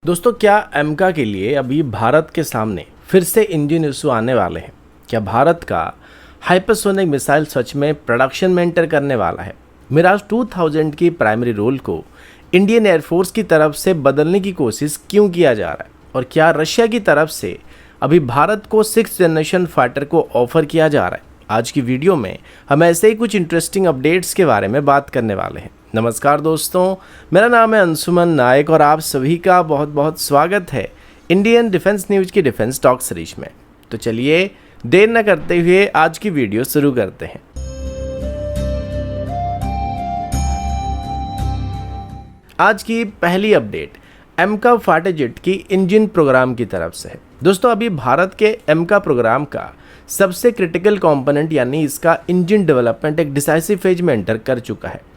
दोस्तों, क्या एमका के लिए अभी भारत के सामने फिर से इंजन इशू आने वाले हैं? क्या भारत का हाइपरसोनिक मिसाइल सच में प्रोडक्शन में एंटर करने वाला है? मिराज 2000 की प्राइमरी रोल को इंडियन एयरफोर्स की तरफ से बदलने की कोशिश क्यों किया जा रहा है? और क्या रशिया की तरफ से अभी भारत को 6th जनरेशन फाइटर को ऑफर किया जा रहा है? आज की वीडियो में हम ऐसे ही कुछ इंटरेस्टिंग अपडेट्स के बारे में बात करने वाले हैं। नमस्कार दोस्तों, मेरा नाम है अंशुमन नायक और आप सभी का बहुत बहुत स्वागत है इंडियन डिफेंस न्यूज की डिफेंस टॉक सीरीज में। तो चलिए देर न करते हुए आज की वीडियो शुरू करते हैं। आज की पहली अपडेट एमका फाइटर जेट की इंजन प्रोग्राम की तरफ से है। दोस्तों, अभी भारत के एमका प्रोग्राम का सबसे क्रिटिकल कंपोनेंट यानी इसका इंजन डेवलपमेंट एक डिसाइसिव फेज में एंटर कर चुका है।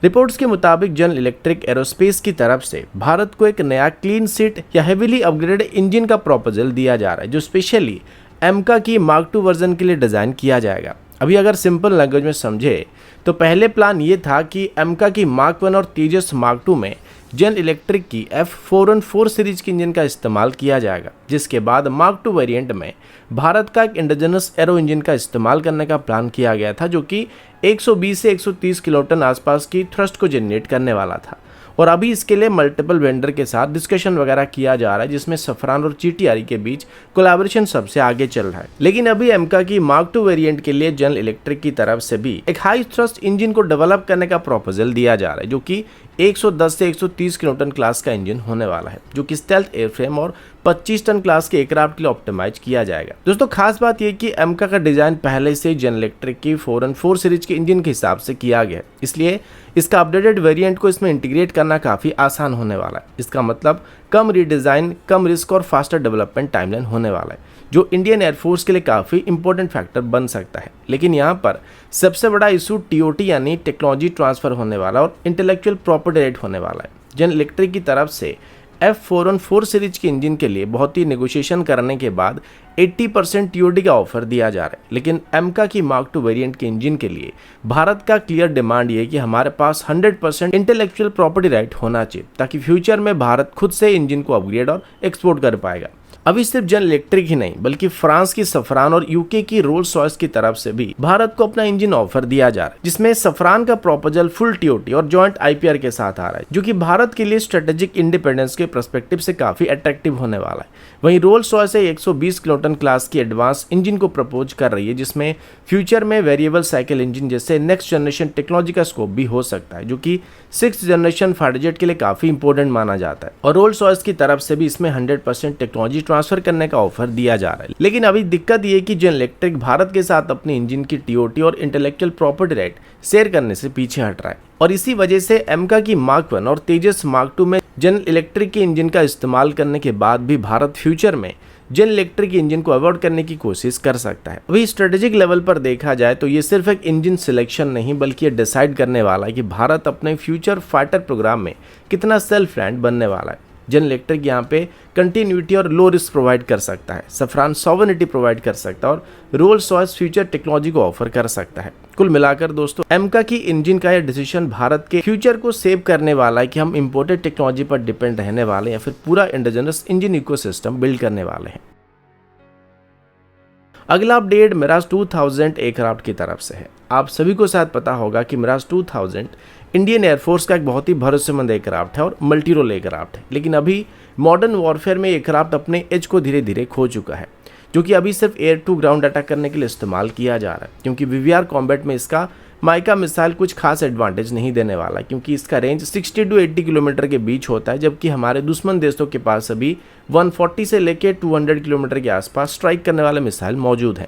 रिपोर्ट्स के मुताबिक जनरल इलेक्ट्रिक एरोस्पेस की तरफ से भारत को एक नया क्लीन सीट या हेवीली अपग्रेडेड इंजन का प्रपोजल दिया जा रहा है, जो स्पेशली एमका की मार्क 2 वर्जन के लिए डिज़ाइन किया जाएगा। अभी अगर सिंपल लैंग्वेज में समझे तो पहले प्लान ये था कि एमका की मार्क 1 और तेजस मार्क 2 में जनरल इलेक्ट्रिक की F414 सीरीज के इंजन का इस्तेमाल किया जाएगा, जिसके बाद मार्क 2 वेरिएंट में भारत का एक इंडिजिनस एरो इंजन का इस्तेमाल करने का प्लान किया गया था, जो कि 120 से 130 किलोटन आसपास की थ्रस्ट को जनरेट करने वाला था। और अभी इसके लिए मल्टीपल वेंडर के साथ डिस्कशन वगैरह किया जा रहा है, जिसमें सफरान और जीटीआर के बीच कोलैबोरेशन सबसे आगे चल रहा है। लेकिन अभी एमका की मार्क 2 वेरिएंट के लिए जनरल इलेक्ट्रिक की तरफ से भी एक हाई थ्रस्ट इंजन को डेवलप करने का प्रपोजल दिया जा रहा है, जो कि 110 से 130 किलोटन क्लास का इंजन होने वाला है, जो कि स्टेल्थ एयरफ्रेम और 25 टन क्लास के एयरक्राफ्ट के लिए ऑप्टिमाइज किया जाएगा। दोस्तों, खास बात यह कि एमका का डिजाइन पहले से जनरल इलेक्ट्रिक की 414 सीरीज के इंजन के हिसाब से किया गया है, इसलिए इसका अपडेटेड वेरिएंट को इसमें इंटीग्रेट करना काफी आसान होने वाला है। इसका मतलब कम रीडिजाइन, कम रिस्क और फास्टर डेवलपमेंट टाइमलाइन होने वाला है, जो इंडियन एयरफोर्स के लिए काफ़ी इंपॉर्टेंट फैक्टर बन सकता है। लेकिन यहाँ पर सबसे बड़ा इशू टीओटी यानी टेक्नोलॉजी ट्रांसफर होने वाला और इंटेलेक्चुअल प्रॉपर्टी राइट होने वाला है। जनरल इलेक्ट्रिक की तरफ से F414 सीरीज के इंजन के लिए बहुत ही नेगोशिएशन करने के बाद 80% टीओडी का ऑफर दिया जा रहा है। लेकिन एमका की मार्क 2 वेरिएंट के इंजन के लिए भारत का क्लियर डिमांड ये है कि हमारे पास 100% इंटेलेक्चुअल प्रॉपर्टी राइट होना चाहिए, ताकि फ्यूचर में भारत खुद से इंजन को अपग्रेड और एक्सपोर्ट कर पाएगा। अभी सिर्फ जनरल इलेक्ट्रिक ही नहीं, बल्कि फ्रांस की सफरान और यूके की रोल्स रॉयस की तरफ से भी भारत को अपना इंजन ऑफर दिया जा रहा है, जिसमें सफरान का प्रपोजल फुल टीओटी और जॉइंट आईपीआर के साथ आ रहा है, जो कि भारत के लिए स्ट्रेटेजिक इंडिपेंडेंस के पर्सपेक्टिव से काफी अट्रैक्टिव होने वाला है। वहीं रोल्स रॉयस 120 किलोटन क्लास की एडवांस इंजन को प्रपोज कर रही है, जिसमें फ्यूचर में वेरिएबल साइकिल इंजन जैसे नेक्स्ट जनरेशन टेक्नोलॉजी का स्कोप भी हो सकता है, जो कि 6th जनरेशन फाइटर जेट के लिए काफी इंपॉर्टेंट माना जाता है। और रोल्स रॉयस की तरफ से भी इसमें 100% टेक्नोलॉजी ट्रांसफर करने का ऑफर दिया जा रहा है। लेकिन अभी दिक्कत ये कि जनरल इलेक्ट्रिक भारत के साथ अपने इंजन की टीओटी और इंटेलेक्चुअल प्रॉपर्टी राइट शेयर करने से पीछे हट रहा है, और इसी वजह से एमका की मार्क 1 और तेजस मार्क 2 में जनरल इलेक्ट्रिक के इंजन का इस्तेमाल करने के बाद भी भारत फ्यूचर में जनरल इलेक्ट्रिक इंजन को अवॉइड करने की कोशिश कर सकता है। अभी स्ट्रेटेजिक लेवल पर देखा जाए तो ये सिर्फ एक इंजन सिलेक्शन नहीं, बल्कि ये डिसाइड करने वाला है कि भारत अपने फ्यूचर फाइटर प्रोग्राम में कितना सेल्फ रैंड बनने वाला है। जनरल इलेक्ट्रिक यहाँ पे कंटिन्यूटी और लो रिस्क प्रोवाइड कर सकता है, सफरान सॉवरेनिटी प्रोवाइड कर सकता है और रोल्स रॉयस फ्यूचर टेक्नोलॉजी को ऑफर कर सकता है। कुल मिलाकर दोस्तों, एमका की इंजन का यह डिसीजन भारत के फ्यूचर को सेव करने वाला है कि हम इंपोर्टेड टेक्नोलॉजी पर डिपेंड रहने वाले हैं या फिर पूरा इंडिजिनस इंजन इकोसिस्टम बिल्ड करने वाले हैं। अगला अपडेट मिराज 2000 एयरक्राफ्ट की तरफ से है। आप सभी को शायद पता होगा कि मिराज 2000 इंडियन एयरफोर्स का एक बहुत ही भरोसेमंद एयरक्राफ्ट है और मल्टी रोल एयरक्राफ्ट है। लेकिन अभी मॉडर्न वॉरफेयर में एयरक्राफ्ट अपने एज को धीरे धीरे खो चुका है, जो कि अभी सिर्फ एयर टू ग्राउंड अटैक करने के लिए इस्तेमाल किया जा रहा है, क्योंकि वीवीआर कॉम्बैट में इसका माइका मिसाइल कुछ खास एडवांटेज नहीं देने वाला, क्योंकि इसका रेंज 60 to 80 किलोमीटर के बीच होता है, जबकि हमारे दुश्मन देशों के पास अभी 140 से लेकर 200 किलोमीटर के आसपास स्ट्राइक करने वाले मिसाइल मौजूद हैं।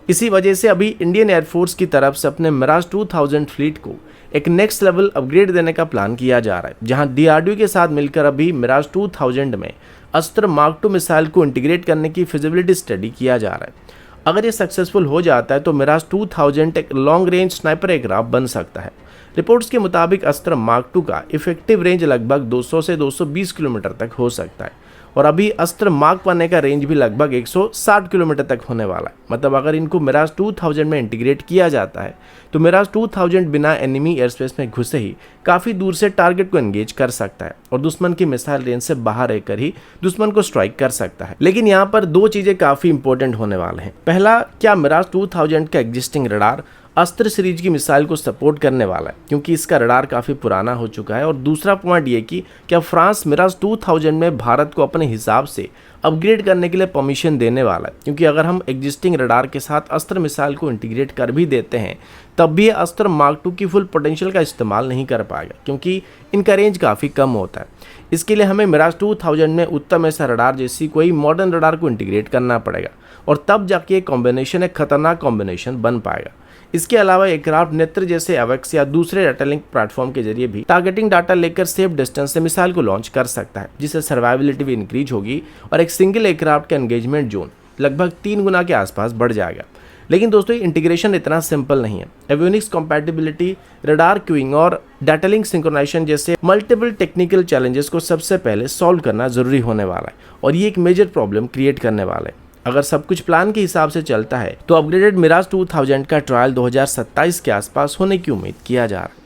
इसी वजह से अभी इंडियन एयरफोर्स की तरफ से अपने मिराज 2000 फ्लीट को एक नेक्स्ट लेवल अपग्रेड देने का प्लान किया जा रहा है, जहां डीआरडीओ के साथ मिलकर अभी मिराज 2000 में अस्त्र मार्क 2 मिसाइल को इंटीग्रेट करने की फिजिबिलिटी स्टडी किया जा रहा है। अगर ये सक्सेसफुल हो जाता है तो मिराज 2000 एक लॉन्ग रेंज स्नाइपर एयरक्राफ्ट बन सकता है। रिपोर्ट्स के मुताबिक अस्त्र मार्क 2 का इफेक्टिव रेंज लगभग 200 से 220 किलोमीटर तक हो सकता है, और अभी अस्त्र मार्क करने का रेंज भी लगभग 160 किलोमीटर तक होने वाला है। मतलब अगर इनको मिराज 2000 में इंटीग्रेट किया जाता है तो मिराज 2000 बिना एनिमी एयर स्पेस में घुसे ही काफ़ी दूर से टारगेट को एंगेज कर सकता है और दुश्मन की मिसाइल रेंज से बाहर रहकर ही दुश्मन को स्ट्राइक कर सकता है। लेकिन यहाँ पर दो चीज़ें काफ़ी इंपॉर्टेंट होने वाले हैं। पहला, क्या मिराज 2000 का एग्जिस्टिंग रडार अस्त्र सीरीज की मिसाइल को सपोर्ट करने वाला है, क्योंकि इसका रडार काफ़ी पुराना हो चुका है। और दूसरा पॉइंट ये कि क्या फ्रांस मिराज 2000 में भारत को अपने हिसाब से अपग्रेड करने के लिए परमिशन देने वाला है, क्योंकि अगर हम एग्जिस्टिंग रडार के साथ अस्त्र मिसाइल को इंटीग्रेट कर भी देते हैं तब भी अस्त्र मार्क 2 की फुल पोटेंशियल का इस्तेमाल नहीं कर पाएगा, क्योंकि इनका रेंज काफ़ी कम होता है। इसके लिए हमें मिराज 2000 में उत्तम ऐसा रडार जैसी कोई मॉडर्न रडार को इंटीग्रेट करना पड़ेगा और तब जाके एक कॉम्बिनेशन, एक खतरनाक कॉम्बिनेशन बन पाएगा। इसके अलावा एयरक्राफ्ट नेत्र जैसे एवेक्स या दूसरे डाटा लिंक प्लेटफॉर्म के जरिए भी टारगेटिंग डाटा लेकर सेफ डिस्टेंस से मिसाइल को लॉन्च कर सकता है, जिससे सर्वाइबिलिटी भी इंक्रीज होगी और एक सिंगल एयरक्राफ्ट का एंगेजमेंट जोन लगभग 3 गुना के आसपास बढ़ जाएगा। लेकिन दोस्तों, इंटीग्रेशन इतना सिंपल नहीं है। एवियोनिक्स कंपैटिबिलिटी, रडार क्यूइंग और डाटा लिंक सिंक्रोनाइजेशन जैसे मल्टीपल टेक्निकल चैलेंजेस को सबसे पहले सॉल्व करना जरूरी होने वाला है और ये एक मेजर प्रॉब्लम क्रिएट करने वाला है। अगर सब कुछ प्लान के हिसाब से चलता है तो अपग्रेडेड मिराज 2000 का ट्रायल 2027 के आसपास होने की उम्मीद किया जा रहा है।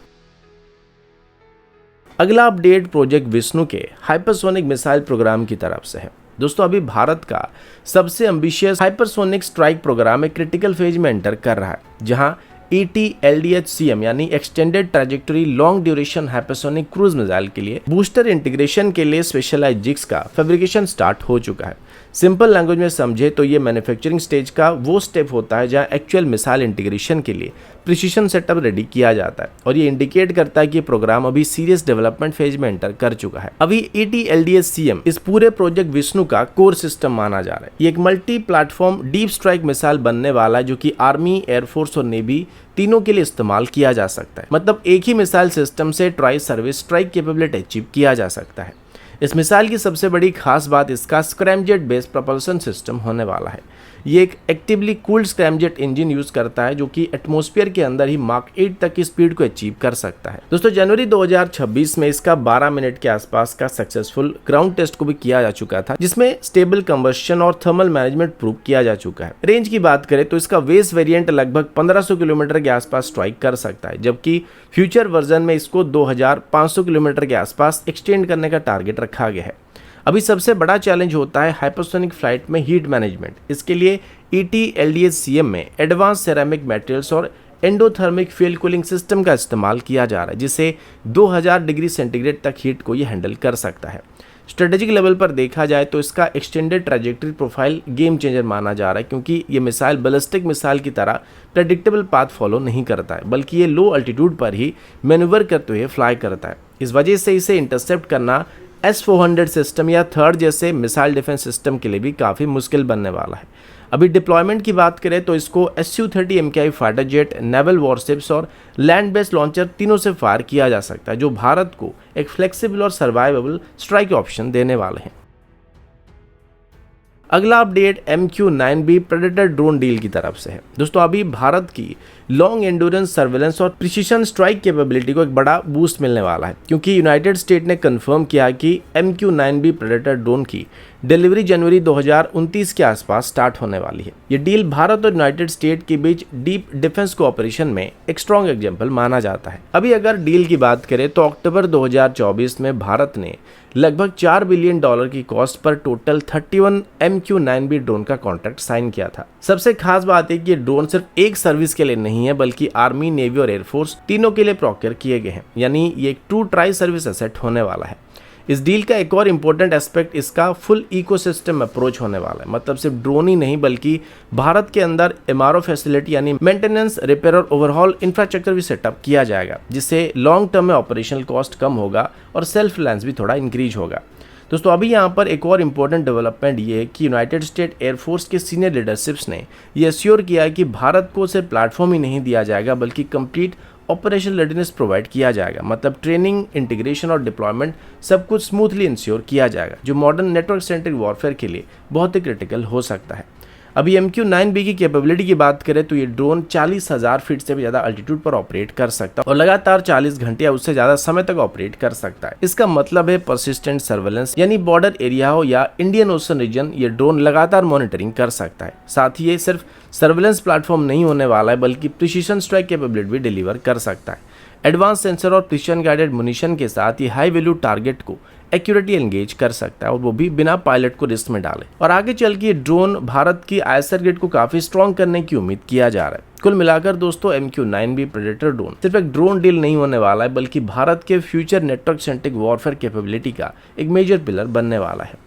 अगला अपडेट प्रोजेक्ट विष्णु के हाइपरसोनिक मिसाइल प्रोग्राम की तरफ से है। दोस्तों, अभी भारत का सबसे एम्बिशियस हाइपरसोनिक स्ट्राइक प्रोग्राम एक क्रिटिकल फेज में एंटर कर रहा है, जहां ETLDHCM यानी extended trajectory long duration hypersonic cruise missile के लिए बूस्टर इंटीग्रेशन के लिए स्पेशलाइज्ड जिग्स का फैब्रिकेशन स्टार्ट हो चुका है। सिंपल लैंग्वेज में समझे तो ये मैन्युफैक्चरिंग स्टेज का वो स्टेप होता है जहां एक्चुअल मिसाइल इंटीग्रेशन के लिए प्रिसीजन सेटअप रेडी किया जाता है और ये इंडिकेट करता है कि प्रोग्राम अभी सीरियस डेवलपमेंट फेज में एंटर कर चुका है। अभी ETLDHCM इस पूरे प्रोजेक्ट विष्णु का कोर सिस्टम माना जा रहा है। ये एक multi platform deep strike missile बनने वाला है, जो कि आर्मी, एयरफोर्स और नेवी तीनों के लिए इस्तेमाल किया जा सकता है। मतलब एक ही मिसाइल सिस्टम से tri service strike capability achieve किया जा सकता है। इस मिसाइल की सबसे बड़ी खास बात इसका स्क्रैमजेट बेस्ड प्रोपल्शन सिस्टम होने वाला है। ये एक actively cooled scramjet engine use करता है, जो कि एटमॉस्फेयर के अंदर ही मार्क 8 तक की स्पीड को अचीव कर सकता है। दोस्तों, जनवरी 2026 में इसका 12 मिनट के आसपास का सक्सेसफुल ग्राउंड टेस्ट को भी किया जा चुका था, जिसमें स्टेबल कंबस्शन और थर्मल मैनेजमेंट प्रूव किया जा चुका है। रेंज की बात करें तो इसका वेस वेरिएंट लगभग 1500 किलोमीटर के आसपास स्ट्राइक कर सकता है, जबकि फ्यूचर वर्जन में इसको 2500 किलोमीटर के आसपास एक्सटेंड करने का टारगेट रखा गया है। अभी सबसे बड़ा चैलेंज होता है हाइपरसोनिक फ्लाइट में हीट मैनेजमेंट। इसके लिए ETLDHCM में एडवांस सेरामिक मटेरियल्स और एंडोथर्मिक फ्यूल कूलिंग सिस्टम का इस्तेमाल किया जा रहा है, जिससे 2000 डिग्री सेंटीग्रेड तक हीट को ये हैंडल कर सकता है। स्ट्रेटेजिक लेवल पर देखा जाए तो इसका extended trajectory profile game changer माना जा रहा है, क्योंकि ये मिसाइल बैलिस्टिक मिसाइल की तरह प्रेडिक्टेबल पाथ फॉलो नहीं करता है, बल्कि ये लो अल्टीट्यूड पर ही मैन्यूवर करते हुए फ्लाई करता है। इस वजह से इसे इंटरसेप्ट करना S-400 सिस्टम या थर्ड जैसे मिसाइल डिफेंस सिस्टम के लिए भी काफ़ी मुश्किल बनने वाला है। अभी डिप्लॉयमेंट की बात करें तो इसको Su-30 MKI fighter jet, naval warships और लैंड बेस्ड लॉन्चर तीनों से फायर किया जा सकता है, जो भारत को एक फ्लेक्सिबल और सर्वाइवेबल स्ट्राइक ऑप्शन देने वाले हैं। अगला update MQ-9B predator drone deal की तरफ से है। दोस्तों, अभी भारत की लॉन्ग एंड्योरेंस सर्वेलेंस और प्रिसीजन स्ट्राइक कैपेबिलिटी को एक बड़ा बूस्ट मिलने वाला है, क्योंकि यूनाइटेड स्टेट ने कंफर्म किया कि MQ-9B प्रेडेटर ड्रोन की डिलीवरी जनवरी 2029 के आसपास स्टार्ट होने वाली है। ये डील भारत और यूनाइटेड स्टेट के बीच डीप डिफेंस कोऑपरेशन में एक स्ट्रॉन्ग एग्जांपल माना जाता है। अभी अगर डील की बात करें तो अक्टूबर 2024 में भारत ने लगभग $4 बिलियन की cost per total 31 MQ-9B drone का कॉन्ट्रैक्ट साइन किया था। सबसे खास बात है कि ये ड्रोन सिर्फ एक सर्विस के लिए नहीं है, बल्कि आर्मी, नेवी और एयरफोर्स तीनों के लिए प्रोक्योर किए गए हैं, यानी ये एक ट्रू ट्राई सर्विस एसेट होने वाला है। इस डील का एक और इम्पोर्टेंट एस्पेक्ट इसका फुल इकोसिस्टम अप्रोच होने वाला है। मतलब सिर्फ ड्रोन ही नहीं, बल्कि भारत के अंदर MRO फैसिलिटी यानी मेंटेनेंस, रिपेयर और ओवरहॉल इंफ्रास्ट्रक्चर भी सेटअप किया जाएगा, जिससे लॉन्ग टर्म में ऑपरेशनल कॉस्ट कम होगा और सेल्फ रिलायंस भी थोड़ा इंक्रीज होगा। दोस्तों, अभी यहाँ पर एक और इम्पोर्टेंट डेवलपमेंट ये है कि यूनाइटेड स्टेट एयरफोर्स के सीनियर लीडरशिप्स ने ये एश्योर किया है कि भारत को सिर्फ प्लेटफॉर्म ही नहीं दिया जाएगा, बल्कि कंप्लीट ऑपरेशनल रेडीनेस प्रोवाइड किया जाएगा। मतलब ट्रेनिंग, इंटीग्रेशन और डिप्लॉयमेंट सब कुछ स्मूथली इंश्योर किया जाएगा, जो मॉडर्न नेटवर्क सेंट्रिक वॉरफेयर के लिए बहुत ही क्रिटिकल हो सकता है। अभी MQ-9B की कैपेबिलिटी की बात करें तो ये ड्रोन 40,000 फीट से भी ज़्यादा अल्टीट्यूड पर ऑपरेट कर सकता है और लगातार 40 घंटे या उससे ज़्यादा समय तक ऑपरेट कर सकता है। इसका मतलब है परसिस्टेंट सर्वेलेंस, यानी बॉर्डर एरिया हो या इंडियन ओशन रीजन, ये ड्रोन लगातार मॉनिटरिंग कर सकता है। साथ ही ये सिर्फ सर्वेलेंस प्लेटफॉर्म नहीं होने वाला है बल्कि प्रिसीजन स्ट्राइक कैपेबिलिटी भी डिलीवर कर सकता है। एडवांस सेंसर और प्रिसीजन गाइडेड मुनिशन के साथ ये हाई वैल्यू टारगेट को एक्यूरेटली एंगेज कर सकता है और वो भी बिना पायलट को रिस्क में डाले। और आगे चल के ये ड्रोन भारत की आईएसआर ग्रिड को काफी स्ट्रॉन्ग करने की उम्मीद किया जा रहा है। कुल मिलाकर दोस्तों MQ-9B प्रेडेटर ड्रोन सिर्फ एक ड्रोन डील नहीं होने वाला है बल्कि भारत के future network centric warfare capability का एक मेजर पिलर बनने वाला है।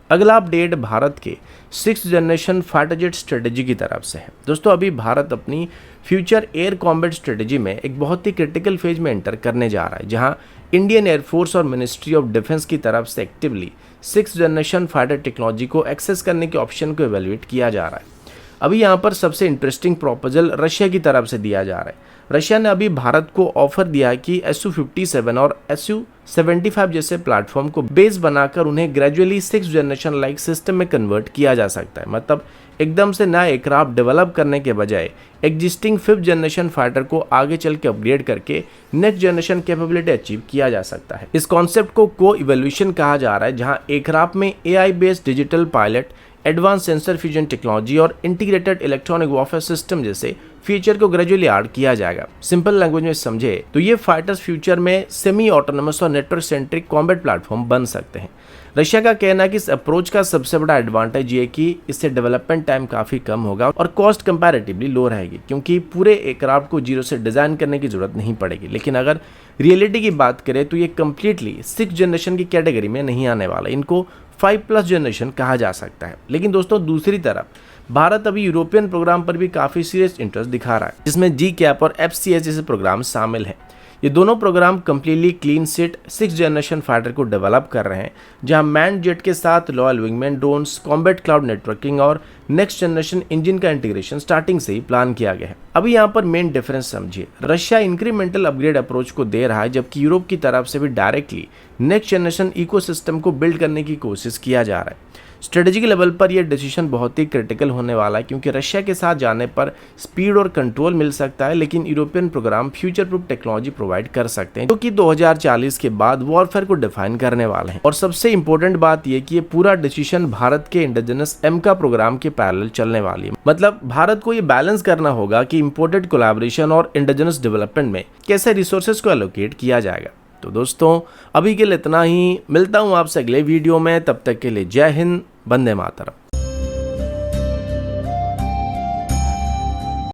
अगला अपडेट भारत के 6th generation fighter jet strategy की तरफ से है। दोस्तों अभी भारत अपनी फ्यूचर एयर कॉम्बैट स्ट्रेटेजी में एक बहुत ही क्रिटिकल फेज में एंटर करने जा रहा है, जहां इंडियन एयरफोर्स और मिनिस्ट्री ऑफ डिफेंस की तरफ से actively 6th generation fighter technology को एक्सेस करने के ऑप्शन को एवेल्युएट किया जा रहा है। अभी यहाँ पर सबसे इंटरेस्टिंग प्रपोजल रशिया की तरफ से दिया जा रहा है। रशिया ने अभी भारत को ऑफर दिया है कि Su-57 और Su-75 जैसे प्लेटफॉर्म को बेस बनाकर उन्हें gradually 6th generation like system में कन्वर्ट किया जा सकता है। मतलब एकदम से नया एयरक्राफ्ट डेवलप करने के बजाय एग्जिस्टिंग 5th जनरेशन फाइटर को आगे चल के अपग्रेड करके नेक्स्ट जनरेशन कैपेबिलिटी अचीव किया जा सकता है। इस कॉन्सेप्ट को को इवोल्यूशन कहा जा रहा है, जहां एयरक्राफ्ट में AI based digital pilot, advance sensor fusion technology और इंटीग्रेटेड इलेक्ट्रॉनिक वॉरफेयर सिस्टम जैसे फीचर को ग्रेजुअली ऐड किया जाएगा। सिंपल लैंग्वेज में समझे तो ये फाइटर्स फ्यूचर में सेमी ऑटोनोमस और नेटवर्क सेंट्रिक कॉम्बैट प्लेटफॉर्म बन सकते हैं। रशिया का कहना है कि इस अप्रोच का सबसे बड़ा एडवांटेज ये कि इससे डेवलपमेंट टाइम काफी कम होगा और कॉस्ट कंपैरेटिवली लो रहेगी, क्योंकि पूरे एयरक्राफ्ट को जीरो से डिजाइन करने की जरूरत नहीं पड़ेगी। लेकिन अगर रियलिटी की बात करें तो ये कंप्लीटली 6th जनरेशन की कैटेगरी में नहीं आने वाला, इनको 5+ जनरेशन कहा जा सकता है। लेकिन दोस्तों दूसरी तरफ भारत अभी यूरोपियन प्रोग्राम पर भी काफी सीरियस इंटरेस्ट दिखा रहा है, जिसमें GCAP और FCS जैसे प्रोग्राम शामिल हैं। ये दोनों program completely clean sheet 6th generation fighter को डेवलप कर रहे हैं, जहां मैन जेट के साथ loyal wingman drones, combat cloud networking और नेक्स्ट जनरेशन इंजन का इंटीग्रेशन स्टार्टिंग से ही प्लान किया गया है। अभी यहाँ पर मेन डिफरेंस समझिए, रशिया इंक्रीमेंटल अपग्रेड अप्रोच को दे रहा है, जबकि यूरोप की तरफ से भी डायरेक्टली नेक्स्ट जनरेशन इकोसिस्टम को बिल्ड करने की कोशिश किया जा रहा है। स्ट्रेटेजिक लेवल पर यह डिसीजन बहुत ही क्रिटिकल होने वाला है, क्योंकि रशिया के साथ जाने पर स्पीड और कंट्रोल मिल सकता है, लेकिन European program future proof technology provide कर सकते हैं, जो कि 2040 के बाद वॉरफेयर को डिफाइन करने वाले हैं। और सबसे इंपॉर्टेंट बात यह कि ये पूरा डिसीजन भारत के इंडिजिनस MCA प्रोग्राम के पैरेलल चलने वाली है। मतलब भारत को ये बैलेंस करना होगा कि इंपोर्टेड कोलैबोरेशन और इंडिजिनस डेवलपमेंट में कैसे रिसोर्सेज को एलोकेट किया जाएगा। तो दोस्तों अभी के लिए इतना ही, मिलता हूँ आपसे अगले वीडियो में, तब तक के लिए जय हिंद, वंदे मातरम।